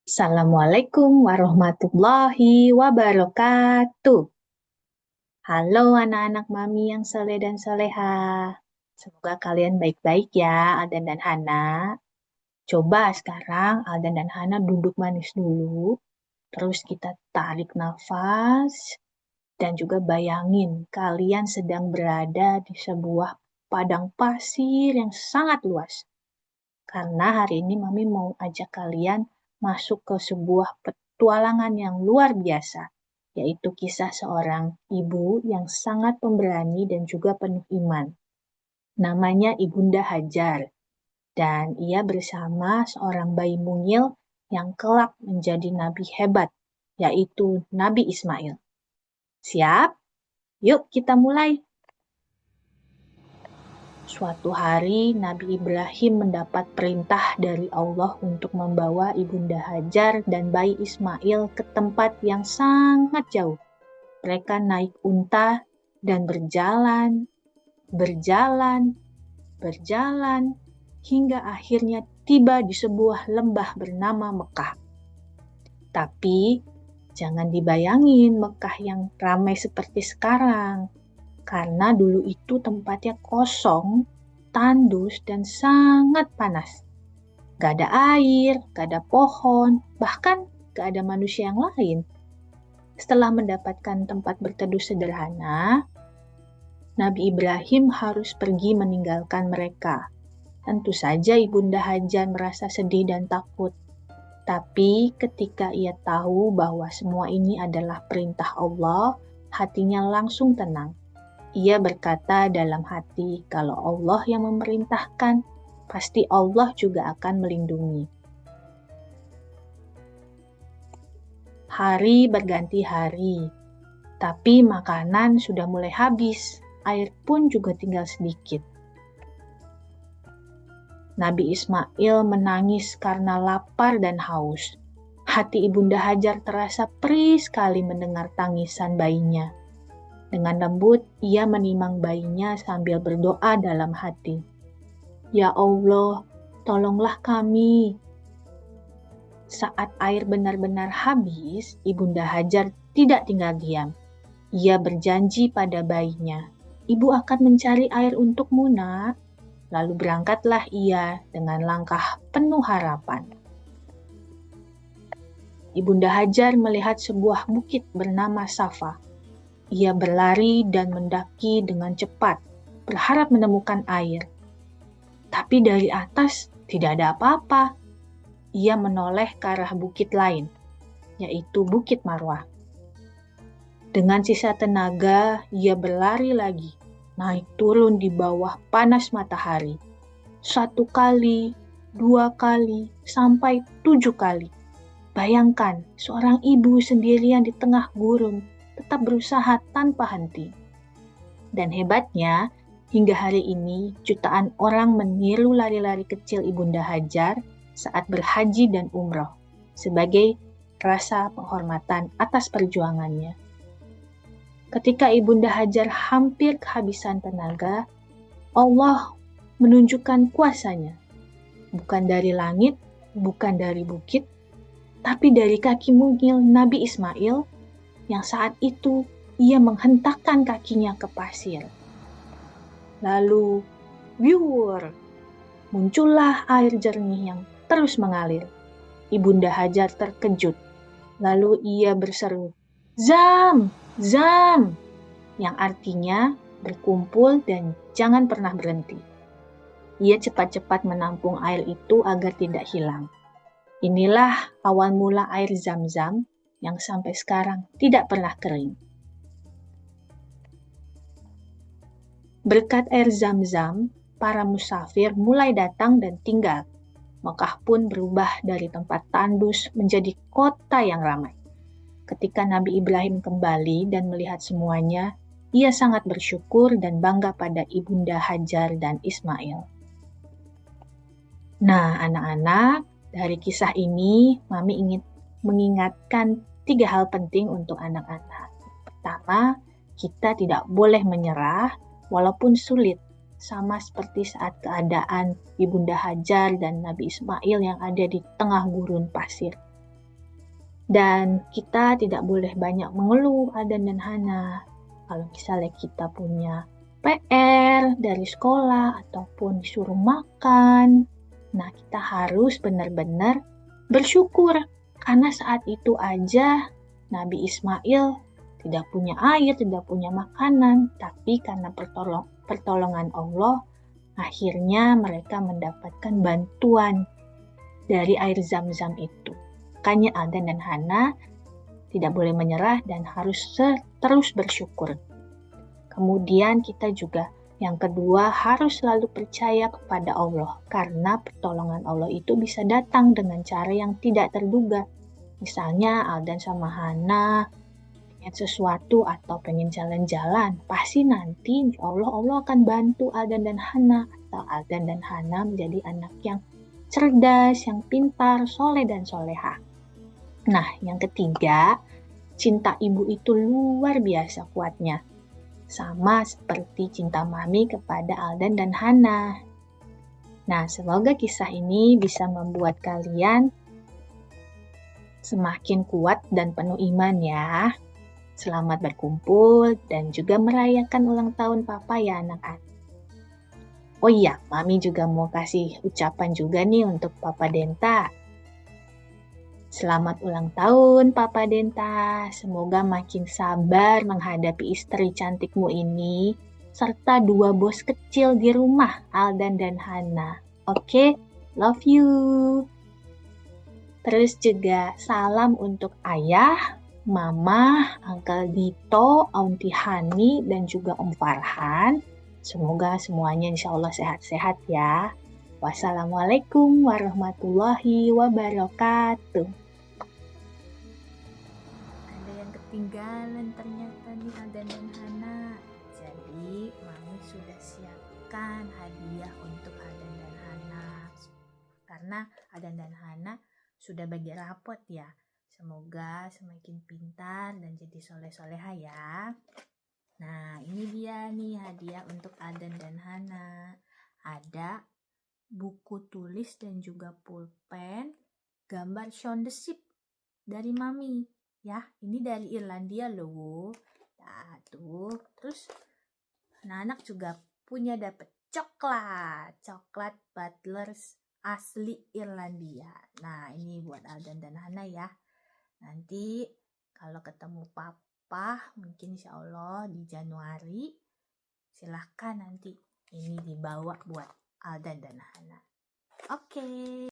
Assalamualaikum warahmatullahi wabarakatuh. Halo anak-anak mami yang soleh dan soleha. Semoga kalian baik-baik ya, Aldan dan Hana. Coba sekarang Aldan dan Hana duduk manis dulu. Terus kita tarik nafas. Dan juga bayangin kalian sedang berada di sebuah padang pasir yang sangat luas. Karena hari ini Mami mau ajak kalian masuk ke sebuah petualangan yang luar biasa, yaitu kisah seorang ibu yang sangat pemberani dan juga penuh iman. Namanya Ibunda Hajar, dan ia bersama seorang bayi mungil yang kelak menjadi nabi hebat, yaitu Nabi Ismail. Siap? Yuk kita mulai. Suatu hari, Nabi Ibrahim mendapat perintah dari Allah untuk membawa Ibunda Hajar dan bayi Ismail ke tempat yang sangat jauh. Mereka naik unta dan berjalan, berjalan, berjalan, hingga akhirnya tiba di sebuah lembah bernama Mekah. Tapi, jangan dibayangin Mekah yang ramai seperti sekarang. Karena dulu itu tempatnya kosong, tandus, dan sangat panas. Gak ada air, gak ada pohon, bahkan gak ada manusia yang lain. Setelah mendapatkan tempat berteduh sederhana, Nabi Ibrahim harus pergi meninggalkan mereka. Tentu saja Ibunda Hajar merasa sedih dan takut. Tapi ketika ia tahu bahwa semua ini adalah perintah Allah, hatinya langsung tenang. Ia berkata dalam hati, kalau Allah yang memerintahkan, pasti Allah juga akan melindungi. Hari berganti hari, tapi makanan sudah mulai habis, air pun juga tinggal sedikit. Nabi Ismail menangis karena lapar dan haus. Hati Ibunda Hajar terasa perih sekali mendengar tangisan bayinya. Dengan lembut, ia menimang bayinya sambil berdoa dalam hati. Ya Allah, tolonglah kami. Saat air benar-benar habis, Ibunda Hajar tidak tinggal diam. Ia berjanji pada bayinya, Ibu akan mencari air untukmu, nak. Lalu berangkatlah ia dengan langkah penuh harapan. Ibunda Hajar melihat sebuah bukit bernama Safa. Ia berlari dan mendaki dengan cepat, berharap menemukan air. Tapi dari atas tidak ada apa-apa. Ia menoleh ke arah bukit lain, yaitu Bukit Marwah. Dengan sisa tenaga, ia berlari lagi, naik turun di bawah panas matahari. 1 kali, 2 kali, sampai 7 kali. Bayangkan, seorang ibu sendirian di tengah gurun, tetap berusaha tanpa henti. Dan hebatnya, hingga hari ini jutaan orang meniru lari-lari kecil Ibunda Hajar saat berhaji dan umroh sebagai rasa penghormatan atas perjuangannya. Ketika Ibunda Hajar hampir kehabisan tenaga, Allah menunjukkan kuasanya. Bukan dari langit, bukan dari bukit, tapi dari kaki mungil Nabi Ismail yang saat itu ia menghentakkan kakinya ke pasir. Lalu, biur, muncullah air jernih yang terus mengalir. Ibunda Hajar terkejut. Lalu ia berseru, Zam, Zam, yang artinya berkumpul dan jangan pernah berhenti. Ia cepat-cepat menampung air itu agar tidak hilang. Inilah awal mula air Zam-Zam yang sampai sekarang tidak pernah kering. Berkat air Zam-Zam, para musafir mulai datang dan tinggal. Mekah pun berubah dari tempat tandus menjadi kota yang ramai. Ketika Nabi Ibrahim kembali dan melihat semuanya, ia sangat bersyukur dan bangga pada Ibunda Hajar dan Ismail. Nah, anak-anak, dari kisah ini, Mami ingin mengingatkan 3 hal penting untuk anak-anak. Pertama, kita tidak boleh menyerah walaupun sulit, sama seperti saat keadaan Ibunda Hajar dan Nabi Ismail yang ada di tengah gurun pasir. Dan kita tidak boleh banyak mengeluh Aldan dan Hana. Kalau misalnya kita punya PR dari sekolah ataupun disuruh makan, nah kita harus benar-benar bersyukur karena saat itu aja Nabi Ismail tidak punya air, tidak punya makanan, tapi karena pertolongan Allah, akhirnya mereka mendapatkan bantuan dari air zam-zam itu. Makanya Aldan dan Hana tidak boleh menyerah dan harus terus bersyukur. Kemudian kita juga yang kedua harus selalu percaya kepada Allah karena pertolongan Allah itu bisa datang dengan cara yang tidak terduga. Misalnya Aldan sama Hana pengen sesuatu atau pengen jalan-jalan, pasti nanti insya Allah akan bantu Aldan dan Hana atau Aldan dan Hana menjadi anak yang cerdas, yang pintar, soleh dan soleha. Nah, yang ketiga, cinta ibu itu luar biasa kuatnya. Sama seperti cinta mami kepada Aldan dan Hana. Nah, semoga kisah ini bisa membuat kalian semakin kuat dan penuh iman ya. Selamat berkumpul dan juga merayakan ulang tahun Papa ya anak-anak. Oh iya, Mami juga mau kasih ucapan juga nih untuk Papa Denta. Selamat ulang tahun Papa Denta, semoga makin sabar menghadapi istri cantikmu ini, serta dua bos kecil di rumah, Aldan dan Hana. Oke, love you. Terus juga salam untuk ayah, mama, Uncle Dito, Auntie Hani, dan juga Om Farhan. Semoga semuanya insya Allah sehat-sehat ya. Wassalamualaikum warahmatullahi wabarakatuh. Ada yang ketinggalan ternyata nih Aldan dan Hana. Jadi Mami sudah siapkan hadiah untuk Aldan dan Hana. Karena Aldan dan Hana sudah bagi rapot ya. Semoga semakin pintar dan jadi soleh-soleha ya. Nah, ini dia nih hadiah untuk Aldan dan Hana. Ada buku tulis dan juga pulpen gambar Shaun the Sheep dari Mami. Ya, ini dari Irlandia loh. Nah, tuh. Terus anak-anak juga punya dapet coklat Butlers asli Irlandia. Nah, ini buat Aldan dan Hana ya. Nanti kalau ketemu Papa, mungkin insya Allah di Januari, silahkan nanti ini dibawa buat Aldan dan Hana. Oke.